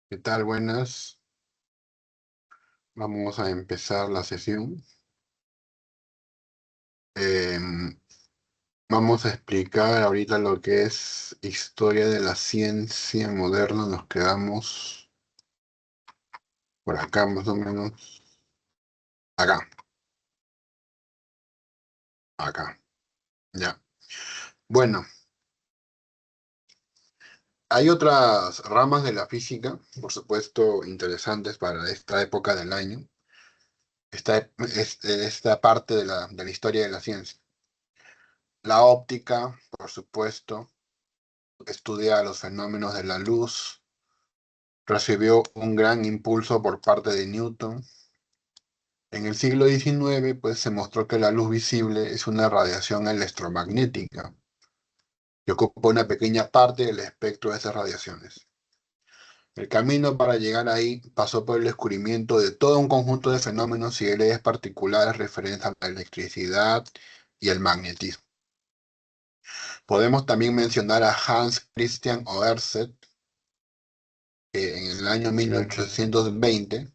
¿Qué tal? Buenas. Vamos a empezar la sesión. Em, Vamos a explicar ahorita lo que es historia de la ciencia moderna. Nos quedamos por acá, más o menos. Acá, acá. Ya. Bueno, hay otras ramas de la física, por supuesto, interesantes para esta época del año. Esta parte de la historia de la ciencia. La óptica, por supuesto, estudia los fenómenos de la luz. Recibió un gran impulso por parte de Newton. En el siglo XIX, pues se mostró que la luz visible es una radiación electromagnética que ocupa una pequeña parte del espectro de esas radiaciones. El camino para llegar ahí pasó por el descubrimiento de todo un conjunto de fenómenos y leyes particulares referentes a la electricidad y el magnetismo. Podemos también mencionar a Hans Christian Ørsted, que en el año 1820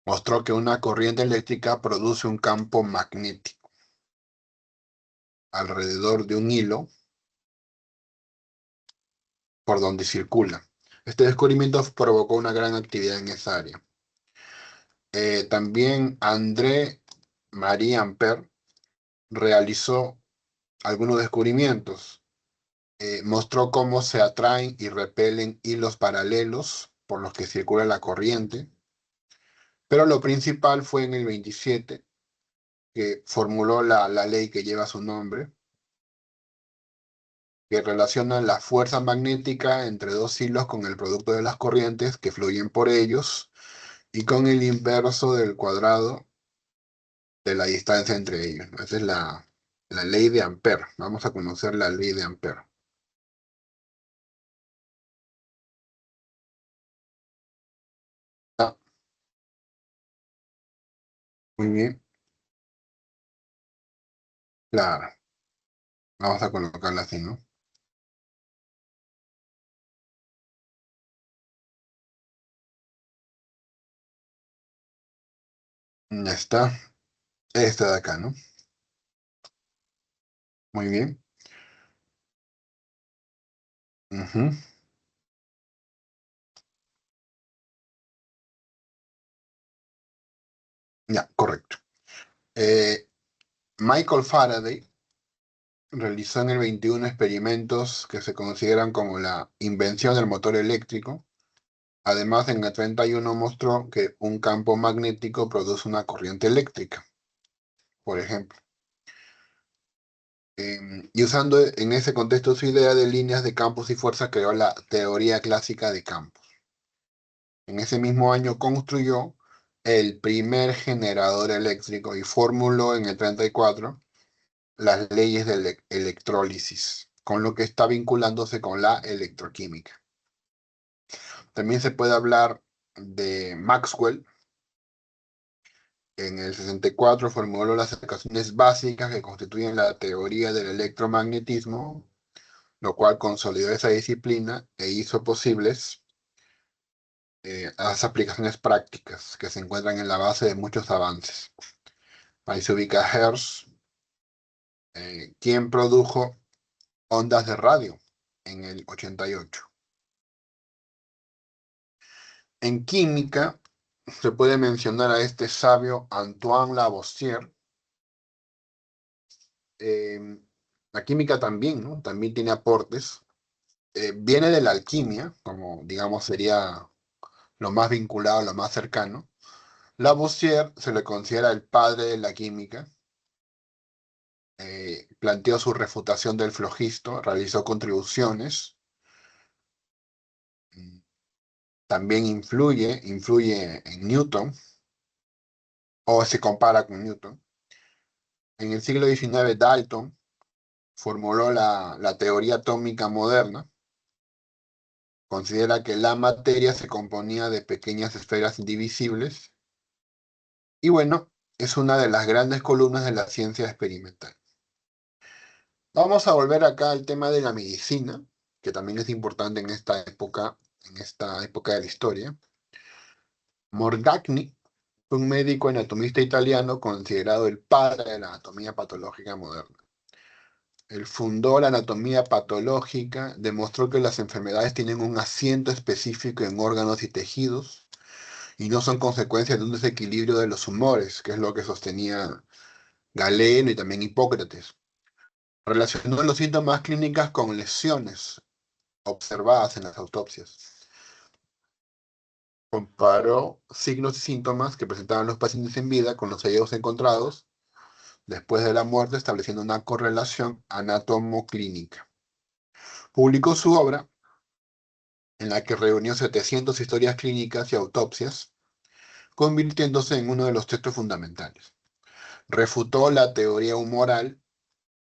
mostró que una corriente eléctrica produce un campo magnético alrededor de un hilo por donde circula. Este descubrimiento provocó una gran actividad en esa área. También André-Marie Ampère realizó algunos descubrimientos. Mostró cómo se atraen y repelen hilos paralelos por los que circula la corriente. Pero lo principal fue en el 27, que formuló la ley que lleva su nombre, que relaciona la fuerza magnética entre dos hilos con el producto de las corrientes que fluyen por ellos y con el inverso del cuadrado de la distancia entre ellos, ¿no? Esa es la ley de Ampère. Vamos a conocer la ley de Ampère. Ah, muy bien, claro. Vamos a colocarla así, ¿no? Ya está. Esta de acá, ¿no? Muy bien. Ujú. Ya, correcto. Eh, Michael Faraday realizó en el 21 experimentos que se consideran como la invención del motor eléctrico. Además, en el 31 mostró que un campo magnético produce una corriente eléctrica, por ejemplo. Y usando en ese contexto su idea de líneas de campos y fuerzas, creó la teoría clásica de campos. En ese mismo año construyó el primer generador eléctrico y formuló en el 34 las leyes de electrólisis, con lo que está vinculándose con la electroquímica. También se puede hablar de Maxwell. En el 64 formuló las ecuaciones básicas que constituyen la teoría del electromagnetismo, lo cual consolidó esa disciplina e hizo posibles las aplicaciones prácticas que se encuentran en la base de muchos avances. Ahí se ubica Hertz, quien produjo ondas de radio en el 88. En química se puede mencionar a este sabio Antoine Lavoisier. Eh, la química también, ¿no? También tiene aportes. Viene de la alquimia, como digamos sería lo más vinculado, lo más cercano. Lavoisier se le considera el padre de la química. Planteó su refutación del flogisto, realizó contribuciones. También influye en Newton, o se compara con Newton. En el siglo XIX, Dalton formuló la teoría atómica moderna. Considera que la materia se componía de pequeñas esferas indivisibles y bueno, es una de las grandes columnas de la ciencia experimental. Vamos a volver acá al tema de la medicina, que también es importante en esta época de la historia. Morgagni fue un médico anatomista italiano considerado el padre de la anatomía patológica moderna. Él fundó la anatomía patológica, demostró que las enfermedades tienen un asiento específico en órganos y tejidos y no son consecuencia de un desequilibrio de los humores, que es lo que sostenía Galeno y también Hipócrates. Relacionó los síntomas clínicos con lesiones observadas en las autopsias. Comparó signos y síntomas que presentaban los pacientes en vida con los hallazgos encontrados después de la muerte, estableciendo una correlación anatomoclínica. Publicó su obra, en la que reunió 700 historias clínicas y autopsias, convirtiéndose en uno de los textos fundamentales. Refutó la teoría humoral,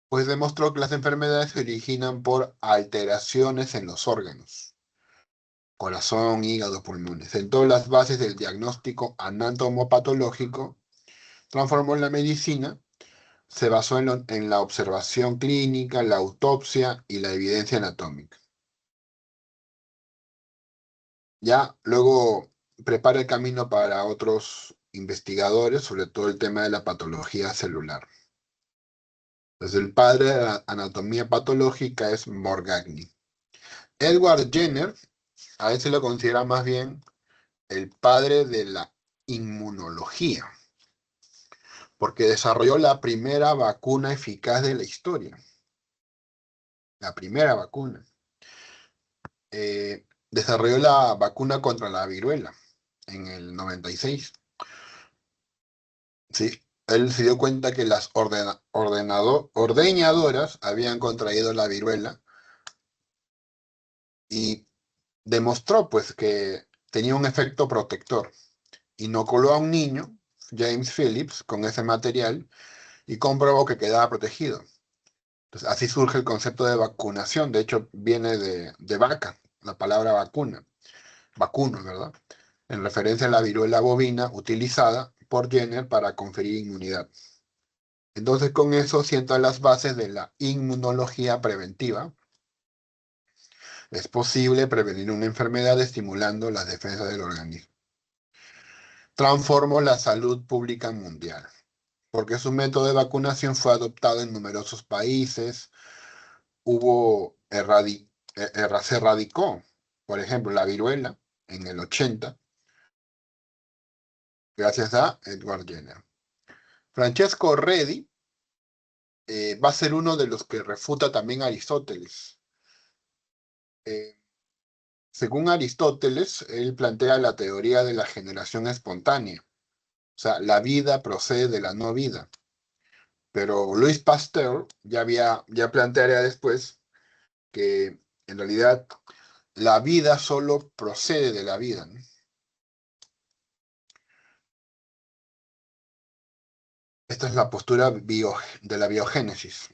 pues demostró que las enfermedades se originan por alteraciones en los órganos, corazón, hígado, pulmones. Sentó las bases del diagnóstico anatomopatológico, transformó la medicina, se basó en la observación clínica, la autopsia y la evidencia anatómica. Ya luego prepara el camino para otros investigadores, sobre todo el tema de la patología celular. Entonces, el padre de la anatomía patológica es Morgagni. Edward Jenner, a veces lo considera más bien el padre de la inmunología, porque desarrolló la primera vacuna eficaz de la historia. La primera vacuna. Desarrolló la vacuna contra la viruela en el 96. Sí, él se dio cuenta que las ordeñadoras habían contraído la viruela y demostró pues que tenía un efecto protector. Inoculó a un niño, James Phillips, con ese material y comprobó que quedaba protegido. Entonces, así surge el concepto de vacunación. De hecho, viene de vaca, la palabra vacuna, vacuno, ¿verdad? En referencia a la viruela bovina utilizada por Jenner para conferir inmunidad. Entonces, con eso sienta las bases de la inmunología preventiva. Es posible prevenir una enfermedad estimulando las defensas del organismo. Transformó la salud pública mundial, porque su método de vacunación fue adoptado en numerosos países. Se erradicó, por ejemplo, la viruela en el 80, gracias a Edward Jenner. Francesco Redi va a ser uno de los que refuta también a Aristóteles. Eh, Según Aristóteles, él plantea la teoría de la generación espontánea. O sea, la vida procede de la no vida. Pero Louis Pasteur ya plantearía después que en realidad la vida solo procede de la vida, ¿no? Esta es la postura de la biogénesis.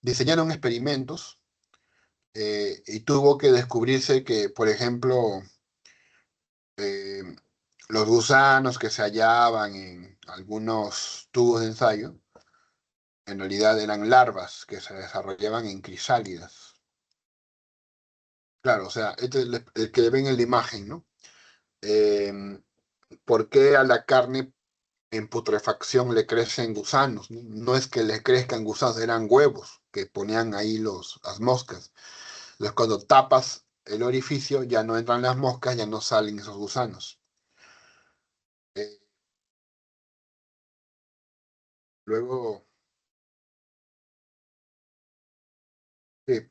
Diseñaron experimentos y tuvo que descubrirse que, por ejemplo, eh, los gusanos que se hallaban en algunos tubos de ensayo, en realidad eran larvas que se desarrollaban en crisálidas. Claro, o sea, este es el que ven en la imagen, ¿no? Eh, ¿Por qué a la carne en putrefacción le crecen gusanos? No, no es que le crezcan gusanos, eran huevos que ponían ahí las moscas. Entonces, cuando tapas el orificio, ya no entran las moscas, ya no salen esos gusanos. Eh, Luego,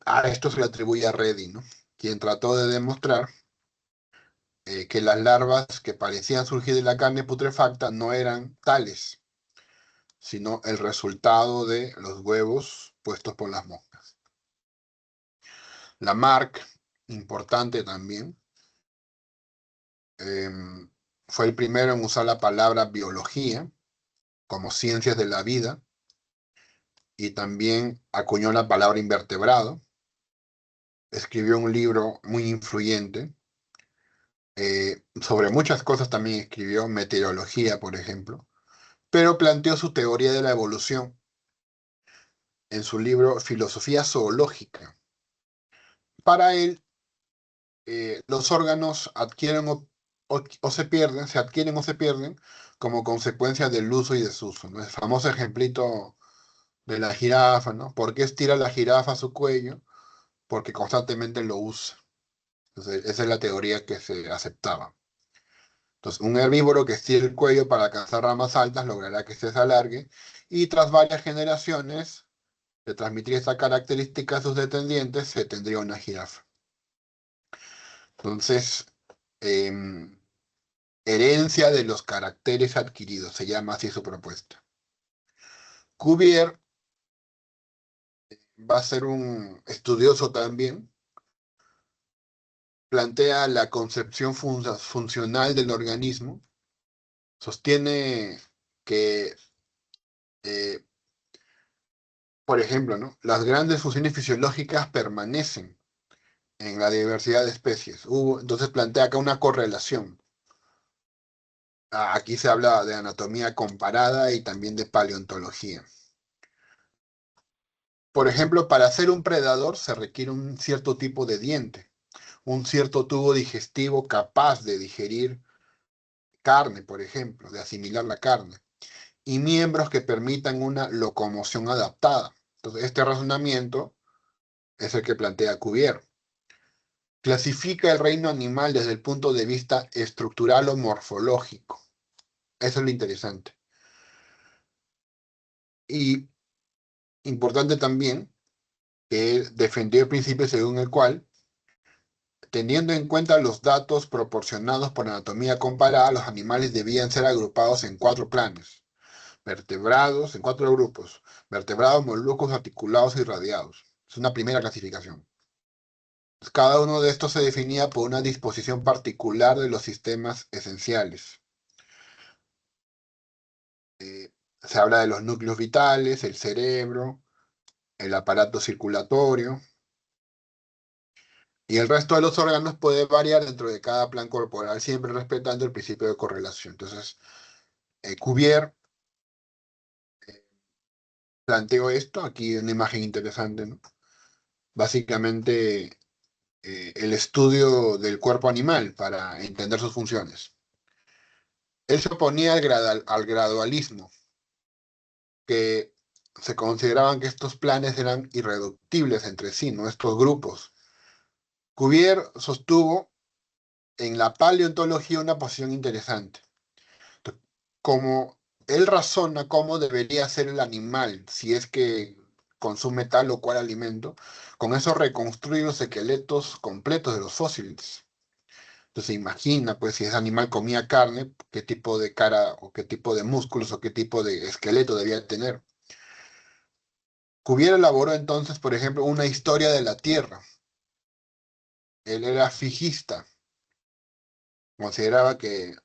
a esto se le atribuye a Reddy, ¿no? Quien trató de demostrar que las larvas que parecían surgir de la carne putrefacta no eran tales, sino el resultado de los huevos puestos por las moscas. Lamarck, importante también, eh, fue el primero en usar la palabra biología como ciencias de la vida y también acuñó la palabra invertebrado. Escribió un libro muy influyente. Sobre muchas cosas también escribió, meteorología, por ejemplo, pero planteó su teoría de la evolución en su libro Filosofía Zoológica. Para él, los órganos adquieren o se pierden, se adquieren o se pierden como consecuencia del uso y desuso, ¿no? El famoso ejemplito de la jirafa, ¿no? ¿Por qué estira la jirafa su cuello? Porque constantemente lo usa. Entonces, esa es la teoría que se aceptaba. Entonces, un herbívoro que estire el cuello para alcanzar ramas altas logrará que éste se alargue y tras varias generaciones de transmitir esta característica a sus descendientes, se tendría una jirafa. Entonces, em, herencia de los caracteres adquiridos, se llama así su propuesta. Cuvier va a ser un estudioso también, plantea la concepción funcional del organismo, sostiene que, eh, por ejemplo, ¿no? Las grandes funciones fisiológicas permanecen en la diversidad de especies. Entonces plantea acá una correlación. Aquí se habla de anatomía comparada y también de paleontología. Por ejemplo, para ser un predador se requiere un cierto tipo de diente, un cierto tubo digestivo capaz de digerir carne, por ejemplo, de asimilar la carne, y miembros que permitan una locomoción adaptada. Entonces, este razonamiento es el que plantea Cuvier. Clasifica el reino animal desde el punto de vista estructural o morfológico. Eso es lo interesante. Y importante también que defendió el principio según el cual, teniendo en cuenta los datos proporcionados por anatomía comparada, los animales debían ser agrupados en cuatro planes, vertebrados, en cuatro grupos, vertebrados, moluscos, articulados y radiados. Es una primera clasificación. Cada uno de estos se definía por una disposición particular de los sistemas esenciales. Se habla de los núcleos vitales, el cerebro, el aparato circulatorio, y el resto de los órganos puede variar dentro de cada plan corporal, siempre respetando el principio de correlación. Entonces, Cuvier planteó esto, aquí una imagen interesante, ¿no? Básicamente, el estudio del cuerpo animal para entender sus funciones. Él se oponía al gradualismo, que se consideraban que estos planes eran irreductibles entre sí, ¿no? Estos grupos. Cuvier sostuvo en la paleontología una posición interesante. Como él razona cómo debería ser el animal si es que consume tal o cual alimento, con eso reconstruye los esqueletos completos de los fósiles. Entonces imagina, pues, si ese animal comía carne, qué tipo de cara o qué tipo de músculos o qué tipo de esqueleto debía tener. Cuvier elaboró entonces, por ejemplo, una historia de la Tierra. Él era fijista, consideraba que,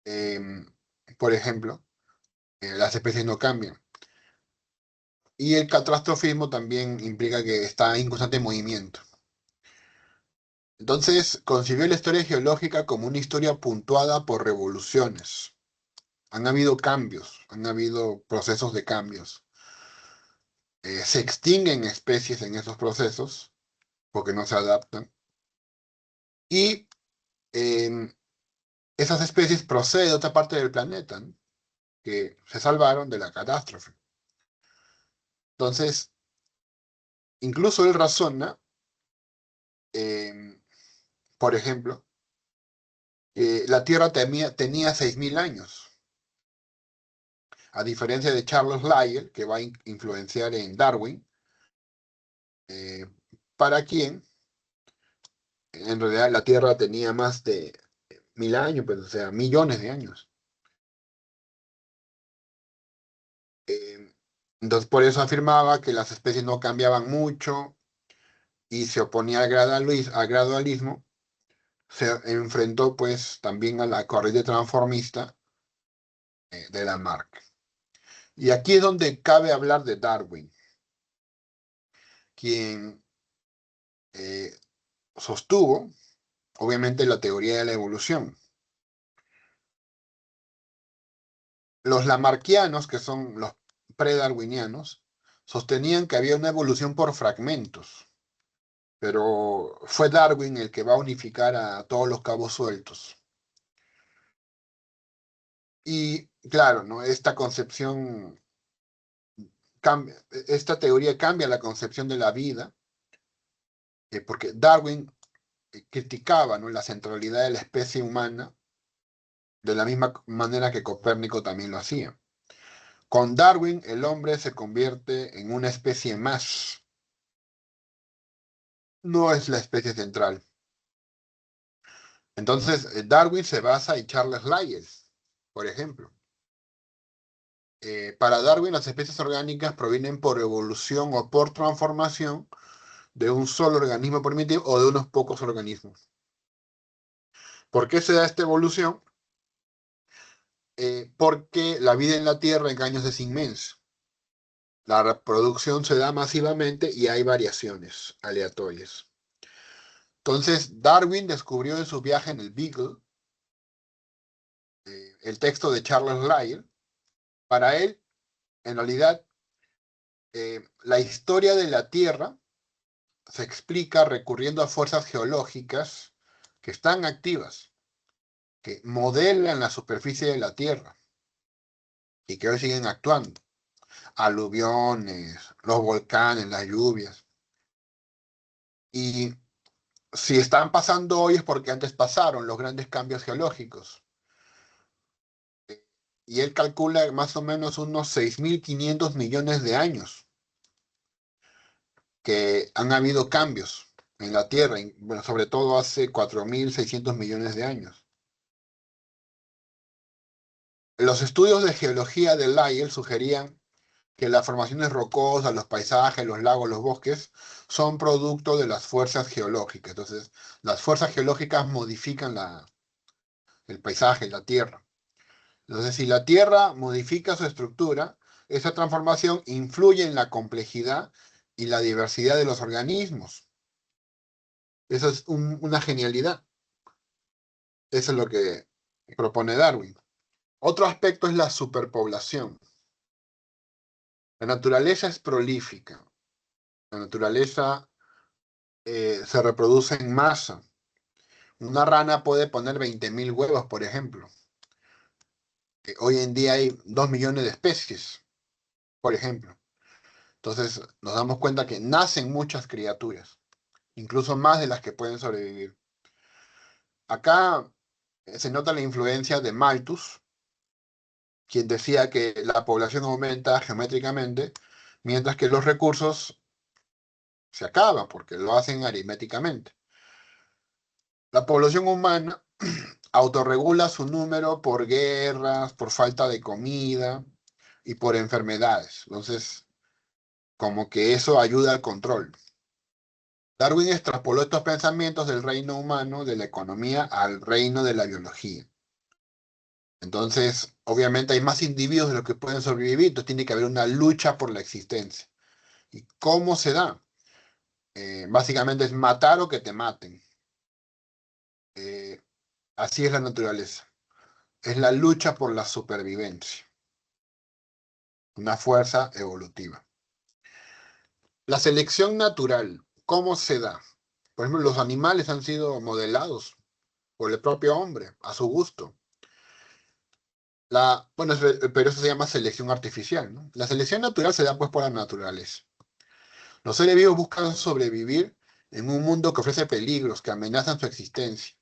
em, por ejemplo, las especies no cambian. Y el catastrofismo también implica que está en constante movimiento. Entonces, concibió la historia geológica como una historia puntuada por revoluciones. Han habido cambios, han habido procesos de cambios. Se extinguen especies en esos procesos porque no se adaptan. Y eh, esas especies proceden de otra parte del planeta, ¿no? Que se salvaron de la catástrofe. Entonces, incluso él razona, eh, por ejemplo, que la Tierra tenía 6.000 años, a diferencia de Charles Lyell, que va a influenciar en Darwin, eh, para quien en realidad la Tierra tenía más de 1.000 años, pues, o sea, millones de años. Eh, entonces, por eso afirmaba que las especies no cambiaban mucho y se oponía al gradualismo. Se enfrentó, pues, también a la corriente transformista de Lamarck. Y aquí es donde cabe hablar de Darwin, quien eh, sostuvo, obviamente, la teoría de la evolución. Los lamarckianos, que son los predarwinianos, sostenían que había una evolución por fragmentos. pero fue Darwin el que va a unificar a todos los cabos sueltos. Y claro, ¿no? Esta concepción cambia, esta teoría cambia la concepción de la vida, porque Darwin criticaba, ¿no?, la centralidad de la especie humana de la misma manera que Copérnico también lo hacía. Con Darwin, el hombre se convierte en una especie más, no es la especie central. Entonces, Darwin se basa en Charles Lyell, por ejemplo. Para Darwin, las especies orgánicas provienen por evolución o por transformación de un solo organismo primitivo o de unos pocos organismos. ¿Por qué se da esta evolución? Porque la vida en la Tierra en años es inmensa. La reproducción se da masivamente y hay variaciones aleatorias. Entonces, Darwin descubrió en su viaje en el Beagle el texto de Charles Lyell. Para él, en realidad, la historia de la Tierra se explica recurriendo a fuerzas geológicas que están activas, que modelan la superficie de la Tierra y que hoy siguen actuando. Aluviones, los volcanes, las lluvias. Y si están pasando hoy es porque antes pasaron los grandes cambios geológicos. Y él calcula más o menos unos 6.500 millones de años que han habido cambios en la Tierra, bueno, sobre todo hace 4.600 millones de años. Los estudios de geología de Lyell sugerían que las formaciones rocosas, los paisajes, los lagos, los bosques, son producto de las fuerzas geológicas. Entonces, las fuerzas geológicas modifican el paisaje, la Tierra. Entonces, si la Tierra modifica su estructura, esa transformación influye en la complejidad y la diversidad de los organismos. Eso es una genialidad. Eso es lo que propone Darwin. Otro aspecto es la superpoblación. La naturaleza es prolífica. La naturaleza se reproduce en masa. Una rana puede poner 20.000 huevos, por ejemplo. Hoy en día hay 2 millones de especies, por ejemplo. Entonces nos damos cuenta que nacen muchas criaturas, incluso más de las que pueden sobrevivir. Acá se nota la influencia de Malthus, quien decía que la población aumenta geométricamente, mientras que los recursos se acaban, porque lo hacen aritméticamente. La población humana autorregula su número por guerras, por falta de comida y por enfermedades. Entonces, como que eso ayuda al control. Darwin extrapoló estos pensamientos del reino humano, de la economía, al reino de la biología. Entonces, obviamente hay más individuos de los que pueden sobrevivir, entonces tiene que haber una lucha por la existencia. ¿Y cómo se da? Básicamente es matar o que te maten. Eh, Así es la naturaleza. Es la lucha por la supervivencia, una fuerza evolutiva. La selección natural, ¿cómo se da? Por ejemplo, los animales han sido modelados por el propio hombre, a su gusto. Bueno, pero eso se llama selección artificial, ¿no? La selección natural se da pues por la naturaleza. Los seres vivos buscan sobrevivir en un mundo que ofrece peligros, que amenazan su existencia.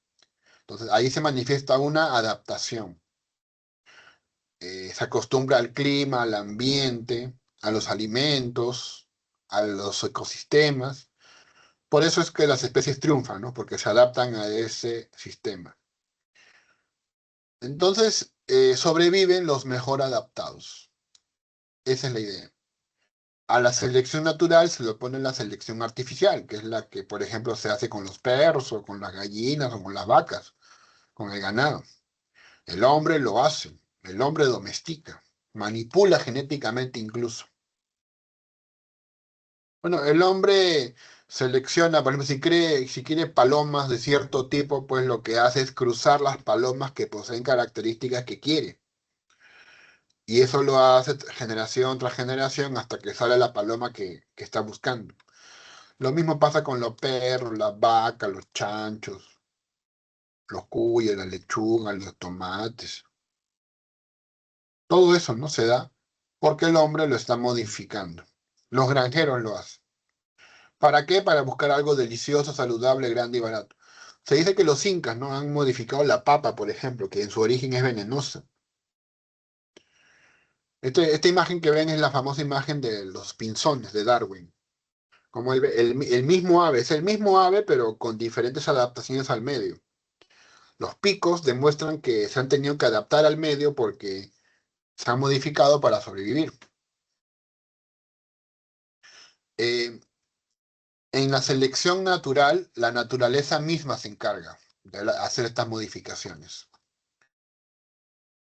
Entonces ahí se manifiesta una adaptación. Se acostumbra al clima, al ambiente, a los alimentos, a los ecosistemas. Por eso es que las especies triunfan, ¿no? Porque se adaptan a ese sistema. Entonces, sobreviven los mejor adaptados. Esa es la idea. A la selección natural se le opone la selección artificial, que es la que, por ejemplo, se hace con los perros, o con las gallinas, o con las vacas, con el ganado. El hombre lo hace, el hombre domestica, manipula genéticamente incluso. Bueno, el hombre selecciona, por ejemplo, si quiere palomas de cierto tipo, pues lo que hace es cruzar las palomas que poseen características que quiere. Y eso lo hace generación tras generación hasta que sale la paloma que está buscando. Lo mismo pasa con los perros, las vacas, los chanchos, los cuyes, las lechugas, los tomates. Todo eso no se da porque el hombre lo está modificando. Los granjeros lo hacen. ¿Para qué? Para buscar algo delicioso, saludable, grande y barato. Se dice que los incas no han modificado la papa, por ejemplo, que en su origen es venenosa. Esta imagen que ven es la famosa imagen de los pinzones de Darwin. Como el mismo ave, es el mismo ave, pero con diferentes adaptaciones al medio. Los picos demuestran que se han tenido que adaptar al medio porque se han modificado para sobrevivir. Eh, en la selección natural, la naturaleza misma se encarga de hacer estas modificaciones.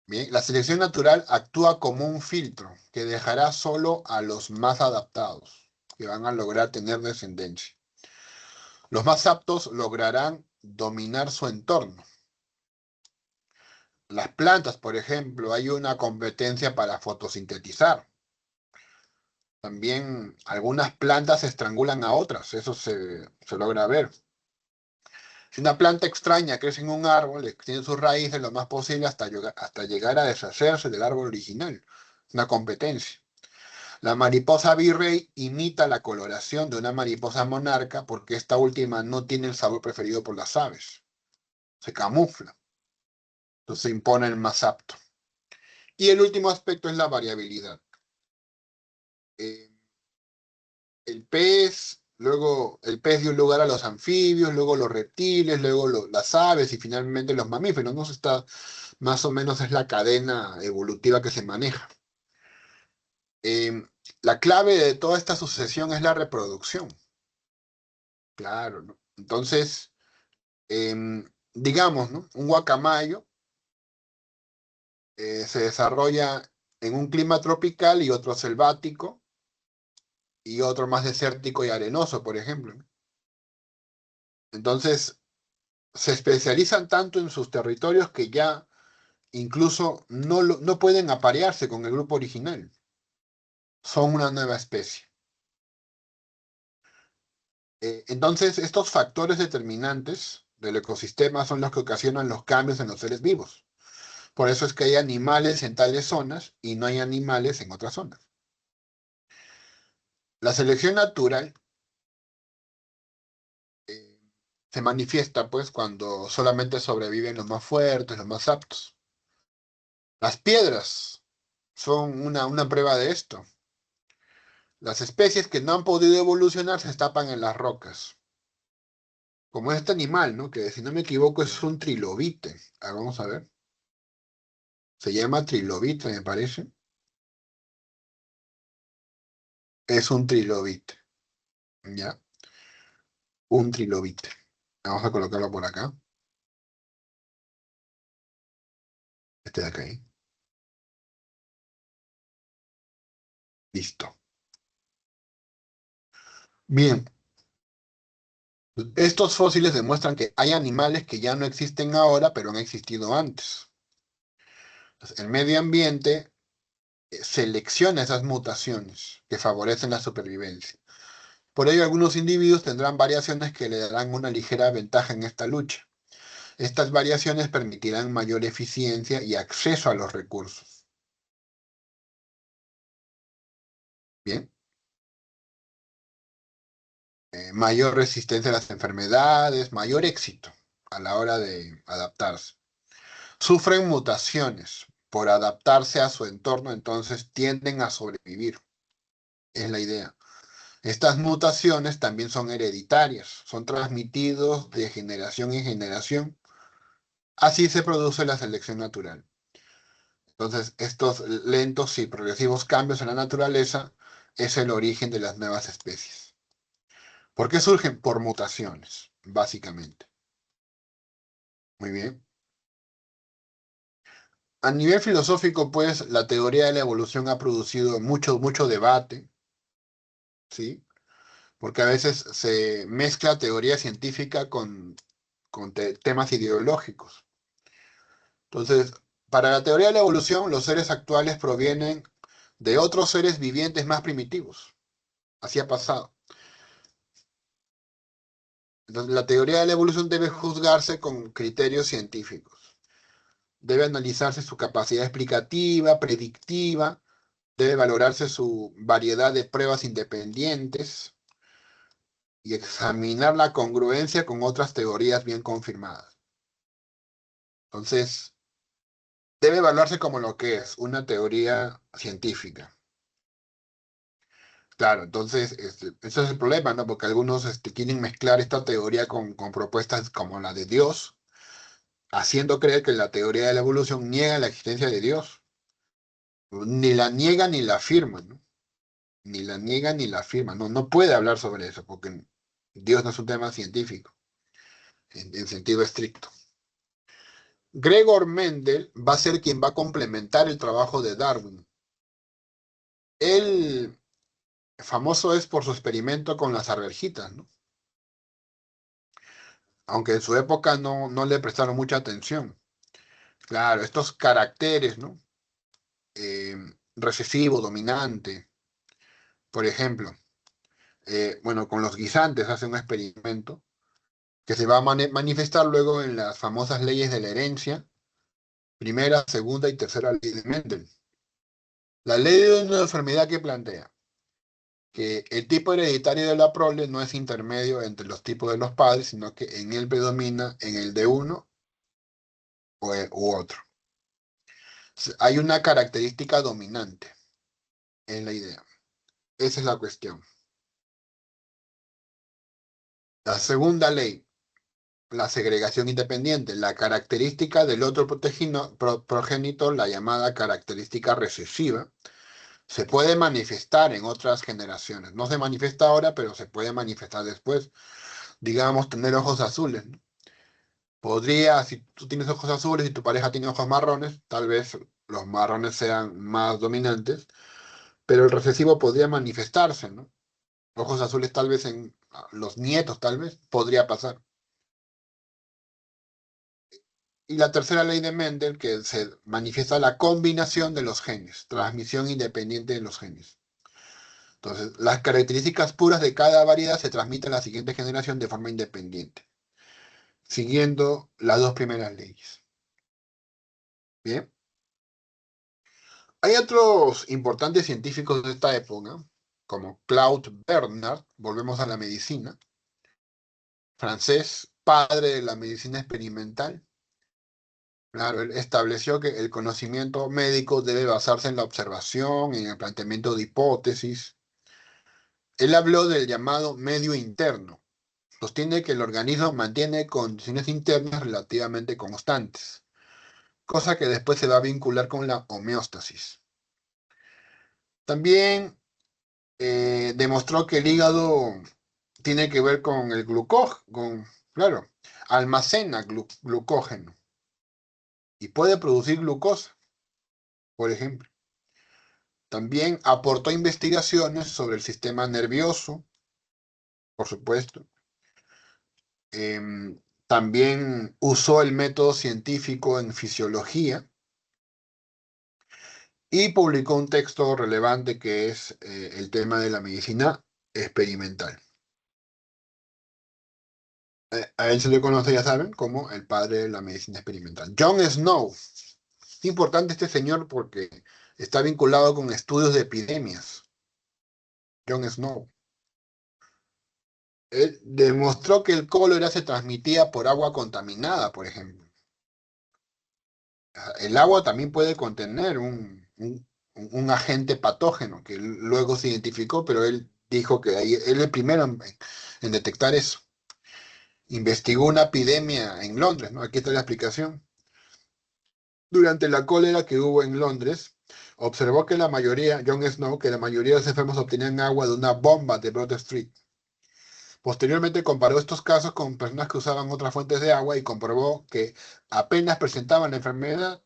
Bien, la selección natural actúa como un filtro que dejará solo a los más adaptados, que van a lograr tener descendencia. Los más aptos lograrán dominar su entorno. Las plantas, por ejemplo, hay una competencia para fotosintetizar. También algunas plantas estrangulan a otras, eso se logra ver. Si una planta extraña crece en un árbol, extiende sus raíces lo más posible hasta llegar a deshacerse del árbol original. Una competencia. La mariposa virrey imita la coloración de una mariposa monarca porque esta última no tiene el sabor preferido por las aves. Se camufla. Entonces se impone el más apto. Y el último aspecto es la variabilidad. Eh, el pez, luego el pez dio lugar a los anfibios, luego los reptiles, luego las aves y finalmente los mamíferos, ¿no? Está, más o menos es la cadena evolutiva que se maneja. Eh, la clave de toda esta sucesión es la reproducción, claro, ¿no? Entonces, digamos, ¿no? Un guacamayo se desarrolla en un clima tropical y otro selvático y otro más desértico y arenoso, por ejemplo, ¿no? Entonces, se especializan tanto en sus territorios que ya incluso no pueden aparearse con el grupo original. Son una nueva especie. Entonces, estos factores determinantes del ecosistema son los que ocasionan los cambios en los seres vivos. Por eso es que hay animales en tales zonas y no hay animales en otras zonas. La selección natural eh, se manifiesta pues cuando solamente sobreviven los más fuertes, los más aptos. Las piedras son una prueba de esto. Las especies que no han podido evolucionar se estapan en las rocas. Como este animal, ¿no? Que si no me equivoco es un trilobite. Ah, vamos a ver. Se llama trilobite, me parece. Es un trilobite. ¿Ya? Un trilobite. Vamos a colocarlo por acá. Este de acá. ¿Eh? Listo. Bien. Estos fósiles demuestran que hay animales que ya no existen ahora, pero han existido antes. Entonces, el medio ambiente selecciona esas mutaciones que favorecen la supervivencia. Por ello, algunos individuos tendrán variaciones que le darán una ligera ventaja en esta lucha. Estas variaciones permitirán mayor eficiencia y acceso a los recursos. Bien, mayor resistencia a las enfermedades, mayor éxito a la hora de adaptarse. Sufren mutaciones por adaptarse a su entorno, entonces tienden a sobrevivir. Es la idea. Estas mutaciones también son hereditarias, son transmitidos de generación en generación. Así se produce la selección natural. Entonces, estos lentos y progresivos cambios en la naturaleza es el origen de las nuevas especies. ¿Por qué surgen? Por mutaciones, básicamente. Muy bien. A nivel filosófico, pues, la teoría de la evolución ha producido mucho debate, ¿sí? Porque a veces se mezcla teoría científica con temas ideológicos. Entonces, para la teoría de la evolución, los seres actuales provienen de otros seres vivientes más primitivos. Así ha pasado. Entonces, la teoría de la evolución debe juzgarse con criterios científicos. Debe analizarse su capacidad explicativa, predictiva, debe valorarse su variedad de pruebas independientes y examinar la congruencia con otras teorías bien confirmadas. Entonces, debe evaluarse como lo que es, una teoría científica. Claro, entonces, ese es el problema, ¿no? Porque algunos quieren mezclar esta teoría con propuestas como la de Dios, haciendo creer que la teoría de la evolución niega la existencia de Dios. Ni la niega ni la afirma, ¿no? Ni la niega ni la afirma. No, no puede hablar sobre eso, porque Dios no es un tema científico, en sentido estricto. Gregor Mendel va a ser quien va a complementar el trabajo de Darwin. Él, famoso es por su experimento con las arvejitas, ¿no? Aunque en su época no le prestaron mucha atención. Claro, estos caracteres, ¿no? Eh, recesivo, dominante, por ejemplo. Bueno, con los guisantes hace un experimento que se va a manifestar luego en las famosas leyes de la herencia, primera, segunda y tercera ley de Mendel. La ley de una enfermedad que plantea que el tipo hereditario de la prole no es intermedio entre los tipos de los padres, sino que en él predomina en el de uno u otro. Hay una característica dominante en la idea. Esa es la cuestión. La segunda ley, la segregación independiente, la característica del otro progenitor, la llamada característica recesiva, se puede manifestar en otras generaciones. No se manifiesta ahora, pero se puede manifestar después. Digamos, tener ojos azules, ¿no? Podría, si tú tienes ojos azules y tu pareja tiene ojos marrones, tal vez los marrones sean más dominantes, pero el recesivo podría manifestarse, ¿no? Ojos azules tal vez en los nietos, tal vez, podría pasar. Y la tercera ley de Mendel, que se manifiesta la combinación de los genes, transmisión independiente de los genes. Entonces, las características puras de cada variedad se transmiten a la siguiente generación de forma independiente, siguiendo las dos primeras leyes. Bien. Hay otros importantes científicos de esta época, como Claude Bernard, volvemos a la medicina, francés, padre de la medicina experimental. Claro, él estableció que el conocimiento médico debe basarse en la observación, en el planteamiento de hipótesis. Él habló del llamado medio interno. Sostiene que el organismo mantiene condiciones internas relativamente constantes, cosa que después se va a vincular con la homeostasis. También demostró que el hígado tiene que ver con el glucógeno, claro, almacena glucógeno y puede producir glucosa, por ejemplo. También aportó investigaciones sobre el sistema nervioso, por supuesto. También usó el método científico en fisiología y publicó un texto relevante que es el tema de la medicina experimental. A él se le conoce, ya saben, como el padre de la medicina experimental. John Snow. Es importante este señor porque está vinculado con estudios de epidemias. John Snow. Él demostró que el cólera se transmitía por agua contaminada, por ejemplo. El agua también puede contener un agente patógeno que luego se identificó, pero él dijo que él es el primero en detectar eso. Investigó una epidemia en Londres, ¿no? Aquí está la explicación. Durante la cólera que hubo en Londres, observó que la mayoría, John Snow, que la mayoría de los enfermos obtenían agua de una bomba de Broad Street. Posteriormente comparó estos casos con personas que usaban otras fuentes de agua y comprobó que apenas presentaban la enfermedad.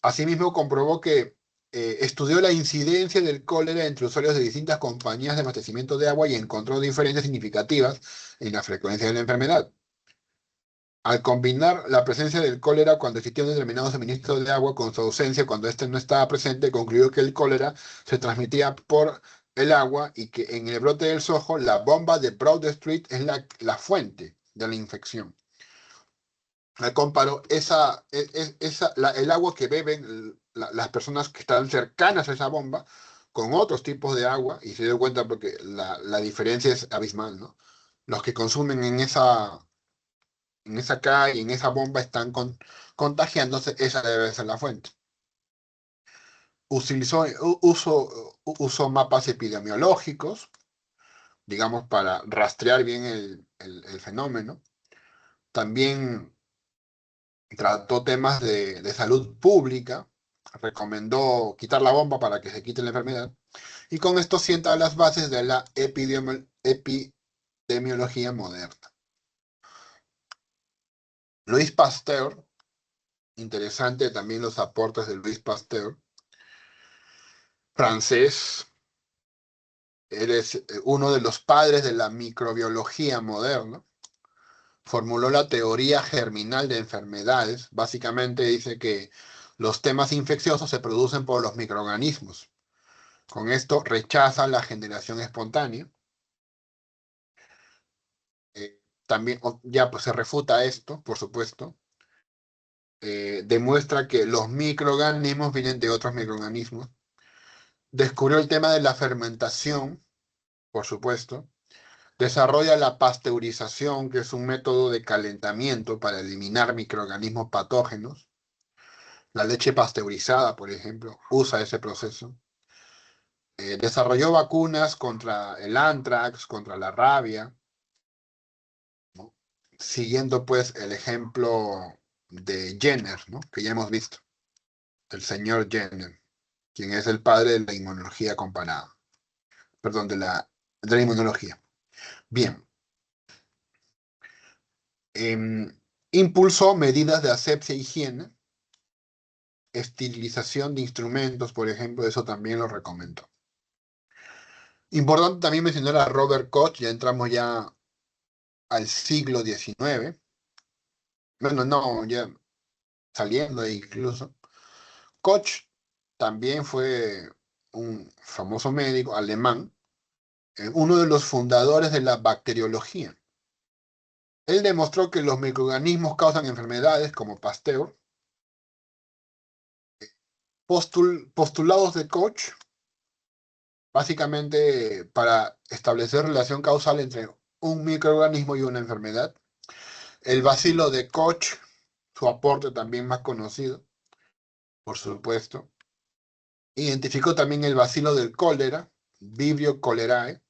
Asimismo, comprobó que estudió la incidencia del cólera entre usuarios de distintas compañías de abastecimiento de agua y encontró diferencias significativas en la frecuencia de la enfermedad. Al combinar la presencia del cólera cuando existía un determinado suministro de agua con su ausencia cuando éste no estaba presente, concluyó que el cólera se transmitía por el agua y que en el brote del Soho la bomba de Broad Street es la fuente de la infección. Me comparó el agua que beben las personas que están cercanas a esa bomba con otros tipos de agua y se dio cuenta porque la diferencia es abismal, ¿no? Los que consumen en esa calle, en esa bomba, están contagiándose, esa debe ser la fuente. Usó mapas epidemiológicos, digamos, para rastrear bien el fenómeno. También trató temas de salud pública, recomendó quitar la bomba para que se quite la enfermedad, y con esto sienta las bases de la epidemiología moderna. Louis Pasteur, interesante también los aportes de Louis Pasteur, francés, eres uno de los padres de la microbiología moderna, formuló la teoría germinal de enfermedades. Básicamente dice que los temas infecciosos se producen por los microorganismos. Con esto rechaza la generación espontánea. También ya pues se refuta esto, por supuesto. Demuestra que los microorganismos vienen de otros microorganismos. Descubrió el tema de la fermentación, por supuesto. Desarrolla la pasteurización, que es un método de calentamiento para eliminar microorganismos patógenos. La leche pasteurizada, por ejemplo, usa ese proceso. Desarrolló vacunas contra el anthrax, contra la rabia, ¿no? Siguiendo pues el ejemplo de Jenner, ¿no? Que ya hemos visto, el señor Jenner, quien es el padre de la inmunología comparada, perdón, de la inmunología. Bien, impulsó medidas de asepsia e higiene, esterilización de instrumentos, por ejemplo, eso también lo recomendó. Importante también mencionar a Robert Koch, ya entramos ya al siglo XIX, bueno, no, ya saliendo incluso. Koch también fue un famoso médico alemán, uno de los fundadores de la bacteriología. Él demostró que los microorganismos causan enfermedades como Pasteur. Postulados de Koch, básicamente para establecer relación causal entre un microorganismo y una enfermedad. El bacilo de Koch, su aporte también más conocido, por supuesto. Identificó también el bacilo del cólera, Vibrio cholerae.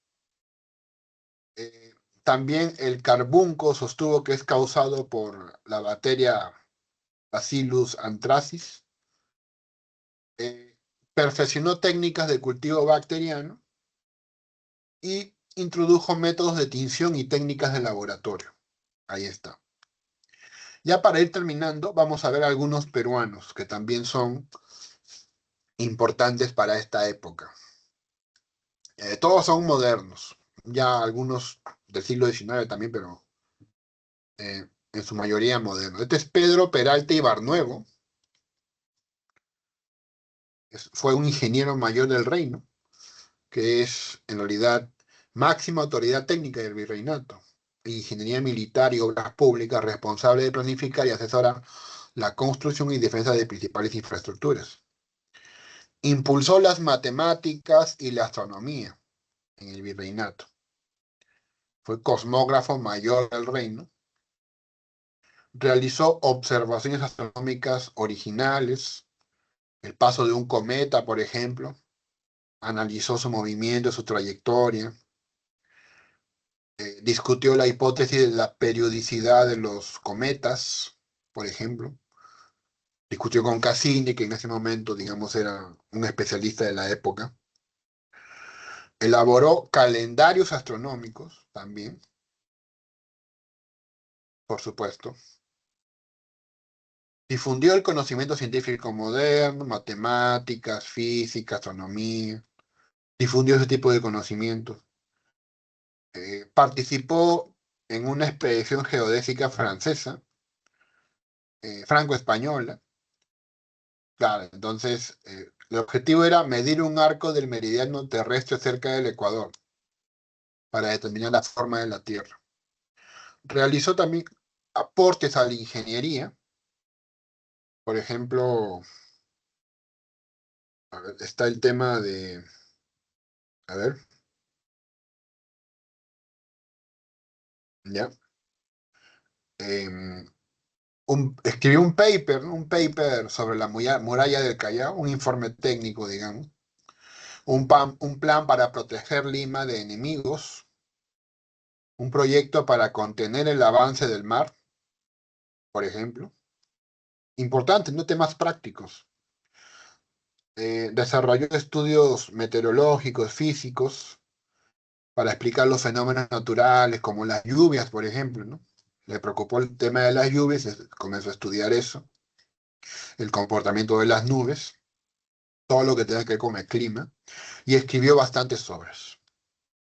También el carbunco sostuvo que es causado por la bacteria Bacillus anthracis. Perfeccionó técnicas de cultivo bacteriano y introdujo métodos de tinción y técnicas de laboratorio. Ahí está. Ya para ir terminando, vamos a ver algunos peruanos que también son importantes para esta época. Todos son modernos, ya algunos del siglo XIX también, pero en su mayoría modernos. Este es Pedro Peralta Ibarnuevo, fue un ingeniero mayor del reino, que es en realidad máxima autoridad técnica del virreinato, ingeniería militar y obras públicas, responsable de planificar y asesorar la construcción y defensa de principales infraestructuras. Impulsó las matemáticas y la astronomía en el virreinato. Fue cosmógrafo mayor del reino. Realizó observaciones astronómicas originales, el paso de un cometa, por ejemplo. Analizó su movimiento, su trayectoria. Discutió la hipótesis de la periodicidad de los cometas, por ejemplo. Discutió con Cassini, que en ese momento, digamos, era un especialista de la época. Elaboró calendarios astronómicos también, por supuesto. Difundió el conocimiento científico moderno, matemáticas, física, astronomía. Difundió ese tipo de conocimientos. Participó en una expedición geodésica francesa, franco-española. Claro, entonces El objetivo era medir un arco del meridiano terrestre cerca del Ecuador para determinar la forma de la Tierra. Realizó también aportes a la ingeniería. Por ejemplo, a ver, está el tema de, a ver, ya, em, escribió un paper, ¿no? Un paper sobre la muralla del Callao, un informe técnico, digamos, un plan para proteger Lima de enemigos, un proyecto para contener el avance del mar, por ejemplo. Importante, no temas prácticos. Desarrolló estudios meteorológicos, físicos, para explicar los fenómenos naturales, como las lluvias, por ejemplo, ¿no? Le preocupó el tema de las lluvias, comenzó a estudiar eso, el comportamiento de las nubes, todo lo que tenga que ver con el clima, y escribió bastantes obras.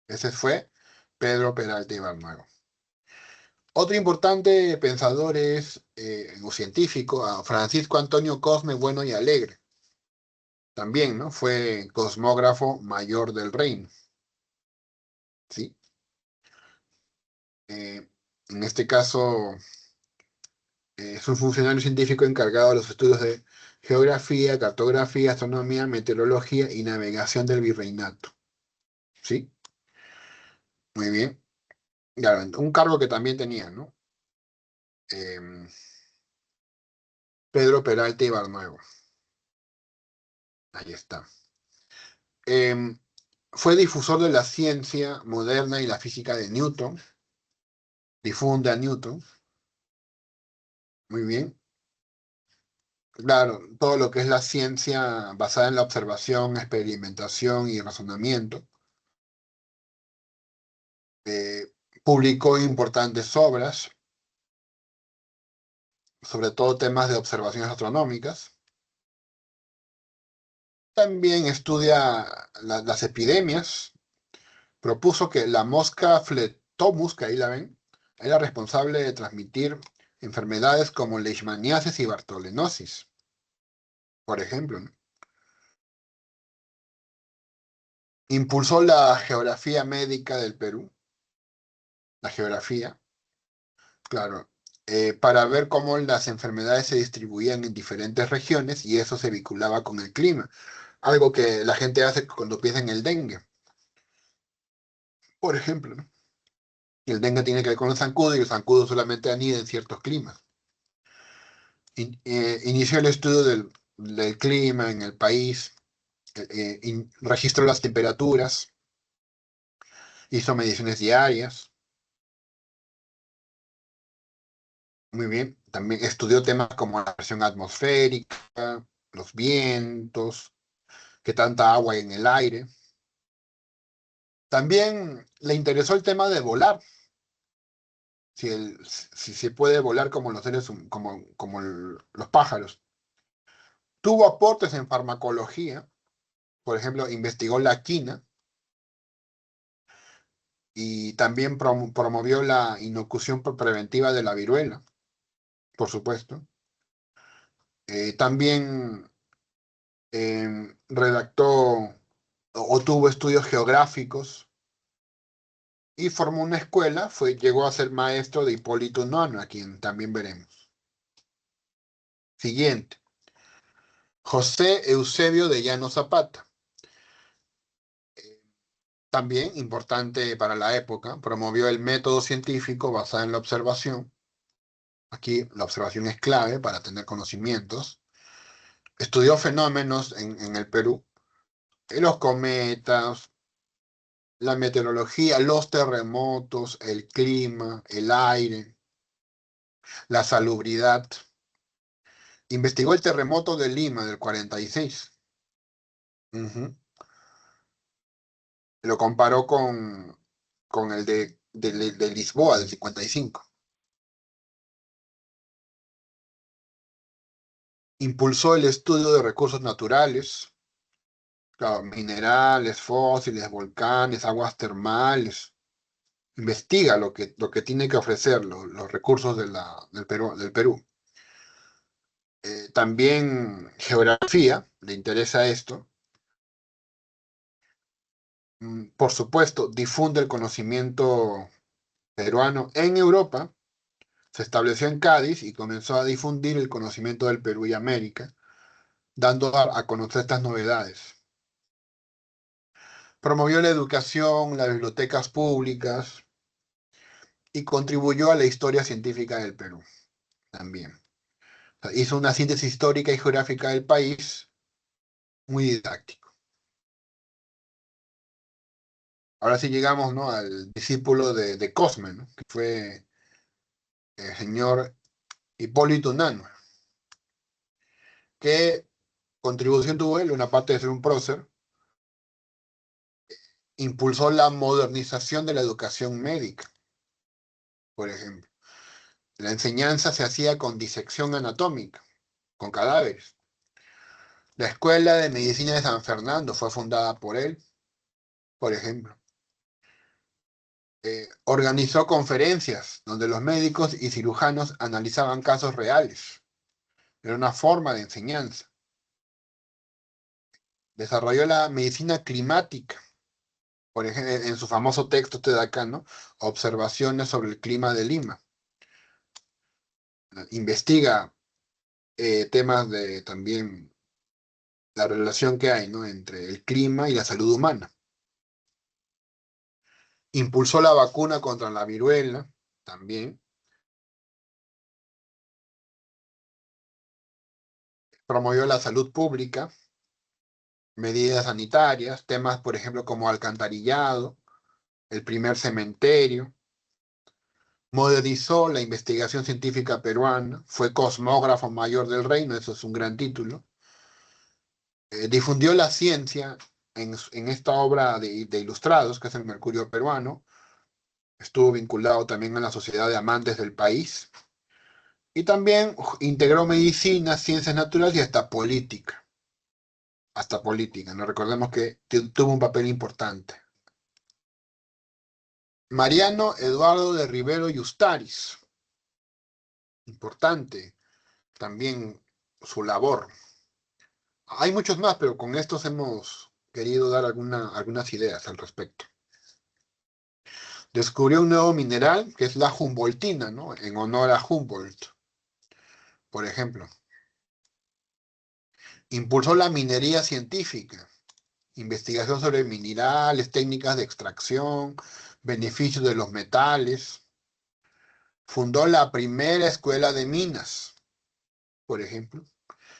Ese fue Pedro Peralta Ibarmago. Otro importante pensador es, o científico, Francisco Antonio Cosme Bueno y Alegre. También, ¿no? Fue cosmógrafo mayor del reino, ¿sí? En este caso, es un funcionario científico encargado de los estudios de geografía, cartografía, astronomía, meteorología y navegación del virreinato, ¿sí? Muy bien. Claro, un cargo que también tenía, ¿no? Em, Pedro Peralta Ibarnuevo. Ahí está. Em, Fue difusor de la ciencia moderna y la física de Newton. Difunde a Newton. Muy bien. Claro, todo lo que es la ciencia basada en la observación, experimentación y razonamiento. Eh, Publicó importantes obras, sobre todo temas de observaciones astronómicas. También estudia las epidemias. Propuso que la mosca Fletomus, que ahí la ven, era responsable de transmitir enfermedades como leishmaniasis y bartolenosis, por ejemplo, ¿no? Impulsó la geografía médica del Perú, la geografía, claro, para ver cómo las enfermedades se distribuían en diferentes regiones y eso se vinculaba con el clima. Algo que la gente hace cuando piensa en el dengue, por ejemplo, ¿no? Y el dengue tiene que ver con el zancudo y el zancudo solamente anida en ciertos climas. Inició el estudio del clima en el país, registró las temperaturas, hizo mediciones diarias, muy bien. También estudió temas como la presión atmosférica, los vientos, qué tanta agua hay en el aire. También le interesó el tema de volar, si se puede volar como los seres, como los pájaros. Tuvo aportes en farmacología, por ejemplo, investigó la quina y también promovió la inocución preventiva de la viruela, por supuesto. También redactó o tuvo estudios geográficos y formó una escuela, llegó a ser maestro de Hipólito Nono, a quien también veremos. Siguiente, José Eusebio de Llano Zapata. También importante para la época, promovió el método científico basado en la observación. Aquí la observación es clave para tener conocimientos. Estudió fenómenos en el Perú, los cometas, la meteorología, los terremotos, el clima, el aire, la salubridad. Investigó el terremoto de Lima del 46. Ujú. Lo comparó con el de Lisboa del 55. Impulsó el estudio de recursos naturales, claro, minerales, fósiles, volcanes, aguas termales. Investiga lo que tiene que ofrecer los recursos del Perú. También geografía, le interesa esto. Por supuesto, difunde el conocimiento peruano en Europa, se estableció en Cádiz y comenzó a difundir el conocimiento del Perú y América, dando a conocer estas novedades. Promovió la educación, las bibliotecas públicas y contribuyó a la historia científica del Perú también. O sea, hizo una síntesis histórica y geográfica del país muy didáctico. Ahora sí llegamos, ¿no?, al discípulo de Cosme, ¿no?, que fue el señor Hipólito Unanue. ¿Qué contribución tuvo él? Una parte de ser un prócer, impulsó la modernización de la educación médica, por ejemplo. La enseñanza se hacía con disección anatómica, con cadáveres. La Escuela de Medicina de San Fernando fue fundada por él, por ejemplo. Organizó conferencias donde los médicos y cirujanos analizaban casos reales. Era una forma de enseñanza. Desarrolló la medicina climática, por ejemplo, en su famoso texto este de acá, ¿no?, Observaciones sobre el clima de Lima. Investiga temas de también la relación que hay, ¿no?, entre el clima y la salud humana. Impulsó la vacuna contra la viruela, también. Promovió la salud pública, medidas sanitarias, temas, por ejemplo, como alcantarillado, el primer cementerio. Modernizó la investigación científica peruana, fue cosmógrafo mayor del reino, eso es un gran título. Difundió la ciencia en esta obra de ilustrados, que es el Mercurio Peruano. Estuvo vinculado también a la Sociedad de Amantes del País. Y también integró medicina, ciencias naturales y hasta política. Hasta política, ¿no? Recordemos que tuvo un papel importante. Mariano Eduardo de Rivero y Ustaris. Importante también su labor. Hay muchos más, pero con estos hemos querido dar algunas ideas al respecto. Descubrió un nuevo mineral que es la Humboldtina, ¿no?, en honor a Humboldt, por ejemplo. Impulsó la minería científica, investigación sobre minerales, técnicas de extracción, beneficios de los metales. Fundó la primera escuela de minas, por ejemplo,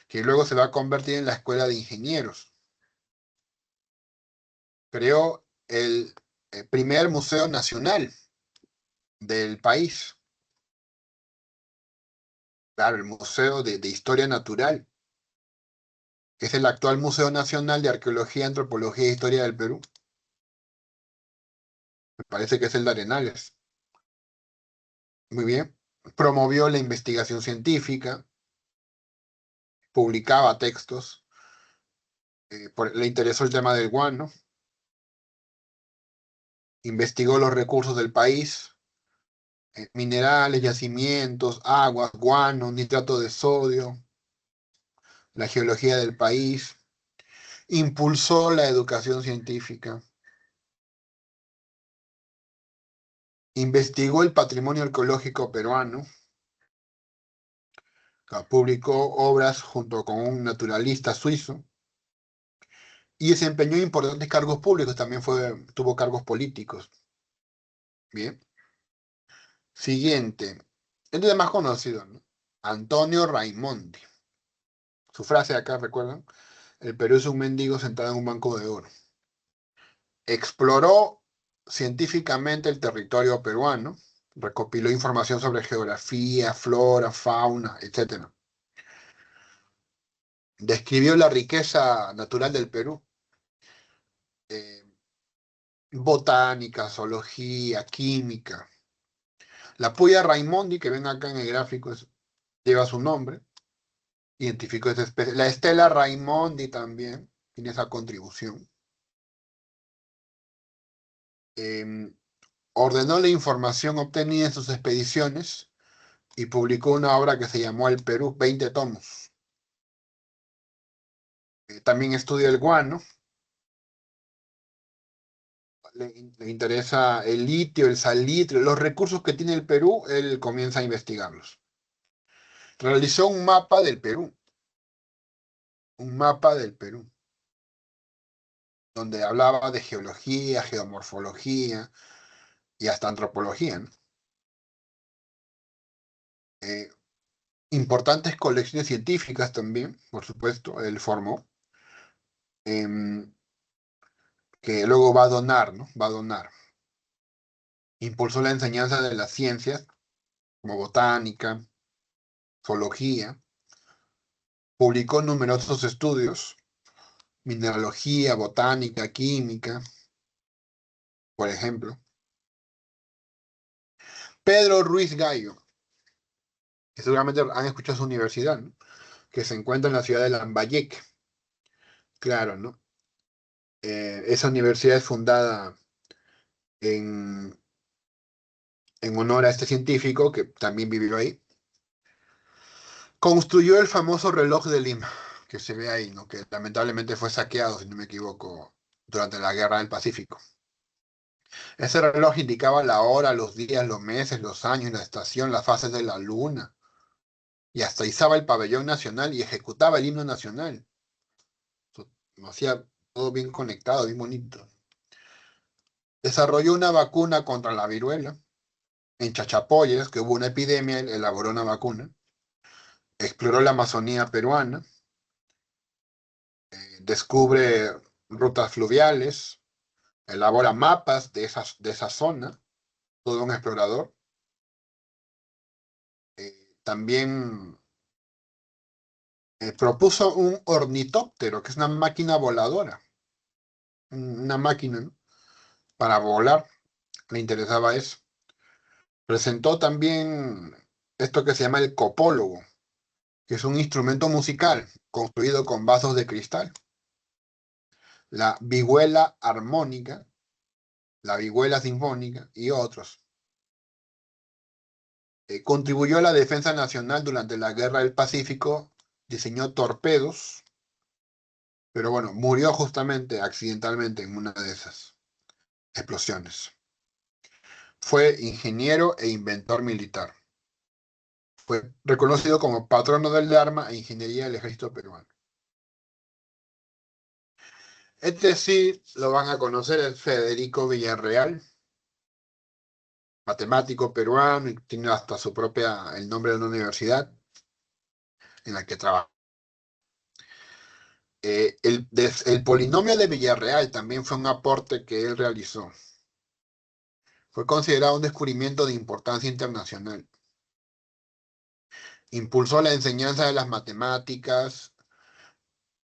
que luego se va a convertir en la escuela de ingenieros. Creó el primer museo nacional del país. Claro, el Museo de Historia Natural, que es el actual Museo Nacional de Arqueología, Antropología e Historia del Perú. Me parece que es el de Arenales. Muy bien. Promovió la investigación científica, publicaba textos, le interesó el tema del guano, investigó los recursos del país, minerales, yacimientos, aguas, guano, nitrato de sodio, la geología del país, impulsó la educación científica, investigó el patrimonio arqueológico peruano, publicó obras junto con un naturalista suizo y desempeñó importantes cargos públicos, también tuvo cargos políticos. Bien. Siguiente. Este es el más conocido, ¿no? Antonio Raimondi. Su frase acá, ¿recuerdan? El Perú es un mendigo sentado en un banco de oro. Exploró científicamente el territorio peruano, recopiló información sobre geografía, flora, fauna, etc. Describió la riqueza natural del Perú, eh, botánica, zoología, química. La puya Raimondi, que ven acá en el gráfico, lleva su nombre. Identificó esa especie. La estela Raimondi también tiene esa contribución. Eh, Ordenó la información obtenida en sus expediciones y publicó una obra que se llamó El Perú, 20 tomos. También estudia el guano. Le interesa el litio, el salitre, los recursos que tiene el Perú, él comienza a investigarlos. Realizó un mapa del Perú, donde hablaba de geología, geomorfología y hasta antropología, ¿no? Eh, Importantes colecciones científicas también, por supuesto, él formó, em, que luego va a donar, ¿no? Va a donar. Impulsó la enseñanza de las ciencias, como botánica, zoología, publicó numerosos estudios, mineralogía, botánica, química, por ejemplo. Pedro Ruiz Gallo, que seguramente han escuchado su universidad, ¿no? Que se encuentra en la ciudad de Lambayeque. Claro, ¿no? Esa universidad es fundada en, en honor a este científico que también vivió ahí. Construyó el famoso reloj de Lima, que se ve ahí, ¿no? Que lamentablemente fue saqueado, si no me equivoco, durante la Guerra del Pacífico. Ese reloj indicaba la hora, los días, los meses, los años, la estación, las fases de la luna, y hasta izaba el pabellón nacional y ejecutaba el himno nacional. Lo hacía todo bien conectado, bien bonito. Desarrolló una vacuna contra la viruela. En Chachapoyas, que hubo una epidemia, él elaboró una vacuna. Exploró la Amazonía peruana. Descubre rutas fluviales. Elabora mapas de esa zona. Todo un explorador. También propuso un ornitóptero, que es una máquina voladora. Una máquina, ¿no? Para volar. Le interesaba eso. Presentó también esto que se llama el copólogo, que es un instrumento musical construido con vasos de cristal. La vihuela armónica, la vihuela sinfónica y otros. Contribuyó a la defensa nacional durante la Guerra del Pacífico, diseñó torpedos, pero bueno, murió justamente accidentalmente en una de esas explosiones. Fue ingeniero e inventor militar. Fue reconocido como patrono del arma e ingeniería del ejército peruano. Este sí lo van a conocer, es Federico Villarreal, matemático peruano, y tiene hasta su propia, el nombre de una universidad en la que trabaja. El polinomio de Villarreal también fue un aporte que él realizó. Fue considerado un descubrimiento de importancia internacional. Impulsó la enseñanza de las matemáticas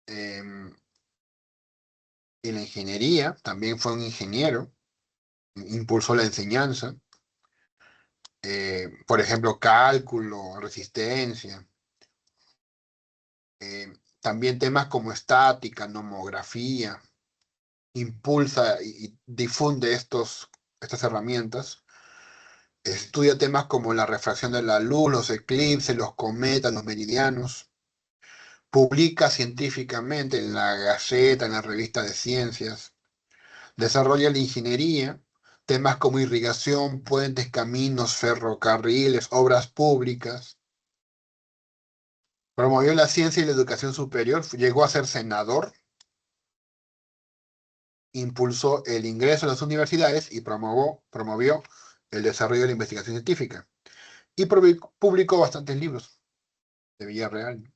eh, y la ingeniería. También fue un ingeniero. Impulsó la enseñanza. Por ejemplo, cálculo, resistencia. También temas como estática, nomografía. Impulsa y difunde estas herramientas. Estudia temas como la refracción de la luz, los eclipses, los cometas, los meridianos. Publica científicamente en la Gaceta, en la revista de ciencias. Desarrolla la ingeniería, temas como irrigación, puentes, caminos, ferrocarriles, obras públicas. Promovió la ciencia y la educación superior, llegó a ser senador, impulsó el ingreso a las universidades y promovió el desarrollo de la investigación científica. Y publicó bastantes libros de Villarreal.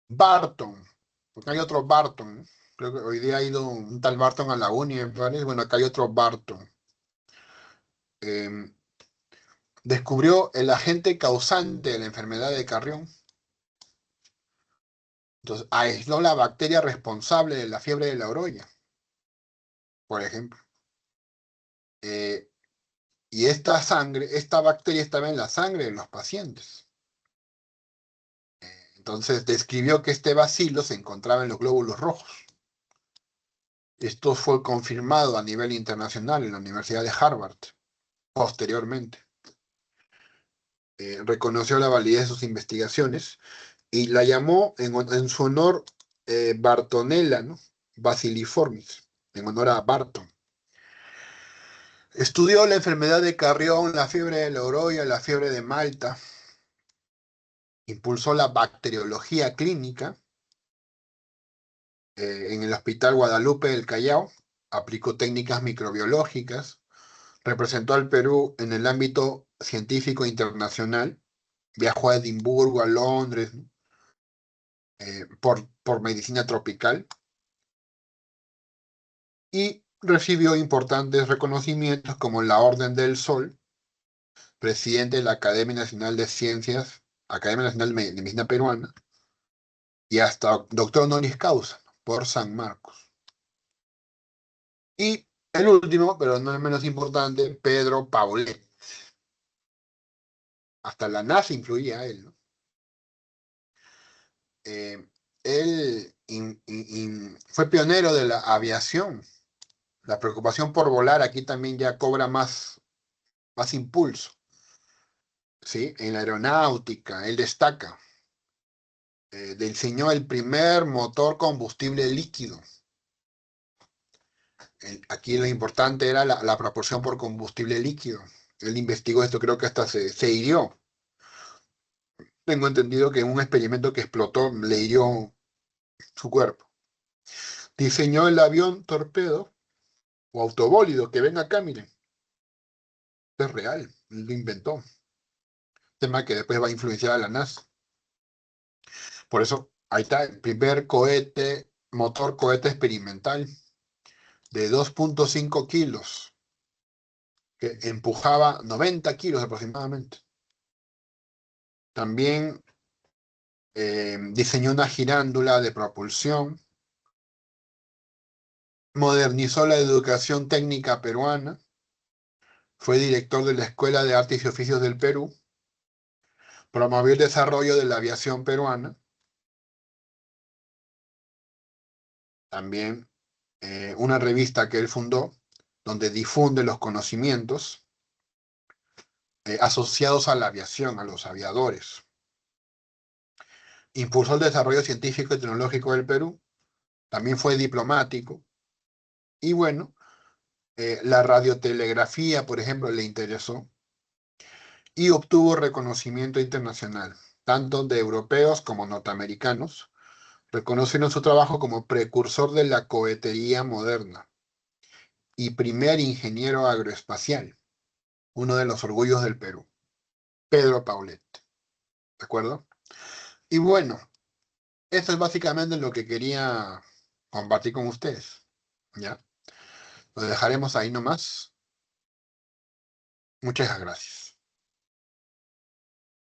Barton, porque hay otro Barton, ¿no? Creo que hoy día ha ido un tal Barton a la uni, me parece. Bueno, acá hay otro Barton. Eh, Descubrió el agente causante de la enfermedad de Carrión. Entonces, aisló la bacteria responsable de la fiebre de la orolla, por ejemplo. Eh, y esta bacteria estaba en la sangre de los pacientes. Entonces, describió que este bacilo se encontraba en los glóbulos rojos. Esto fue confirmado a nivel internacional en la Universidad de Harvard posteriormente. Reconoció la validez de sus investigaciones y la llamó en su honor Bartonella, ¿no? Basiliformis, en honor a Barton. Estudió la enfermedad de Carrión, la fiebre de Loroya, la fiebre de Malta. Impulsó la bacteriología clínica en el Hospital Guadalupe del Callao. Aplicó técnicas microbiológicas. Representó al Perú en el ámbito científico internacional. Viajó a Edimburgo, a Londres, ¿no? por medicina tropical. Y recibió importantes reconocimientos como la Orden del Sol, presidente de la Academia Nacional de Ciencias, Academia Nacional de Medicina Peruana, y hasta doctor honoris causa por San Marcos. Y el último, pero no el menos importante, Pedro Paulet. Hasta la NASA influía a él, ¿no? Eh, él fue pionero de la aviación. La preocupación por volar aquí también ya cobra más impulso, ¿sí? En la aeronáutica, él destaca. Diseñó el primer motor combustible líquido. Aquí lo importante era la proporción por combustible líquido. Él investigó esto, creo que hasta se hirió. Tengo entendido que en un experimento que explotó le hirió su cuerpo. Diseñó el avión torpedo o autobólido, que ven acá, miren. Es real, lo inventó. Tema que después va a influenciar a la NASA. Por eso, ahí está el primer motor cohete experimental de 2.5 kilos, que empujaba 90 kilos aproximadamente. También diseñó una girándula de propulsión, modernizó la educación técnica peruana, fue director de la Escuela de Artes y Oficios del Perú, promovió el desarrollo de la aviación peruana, también una revista que él fundó, donde difunde los conocimientos asociados a la aviación, a los aviadores. Impulsó el desarrollo científico y tecnológico del Perú, también fue diplomático, y bueno, la radiotelegrafía, por ejemplo, le interesó, y obtuvo reconocimiento internacional, tanto de europeos como norteamericanos, reconocieron su trabajo como precursor de la cohetería moderna y primer ingeniero agroespacial, uno de los orgullos del Perú, Pedro Paulet, ¿de acuerdo? Y bueno, esto es básicamente lo que quería compartir con ustedes, ¿ya? Lo dejaremos ahí nomás. Muchas gracias.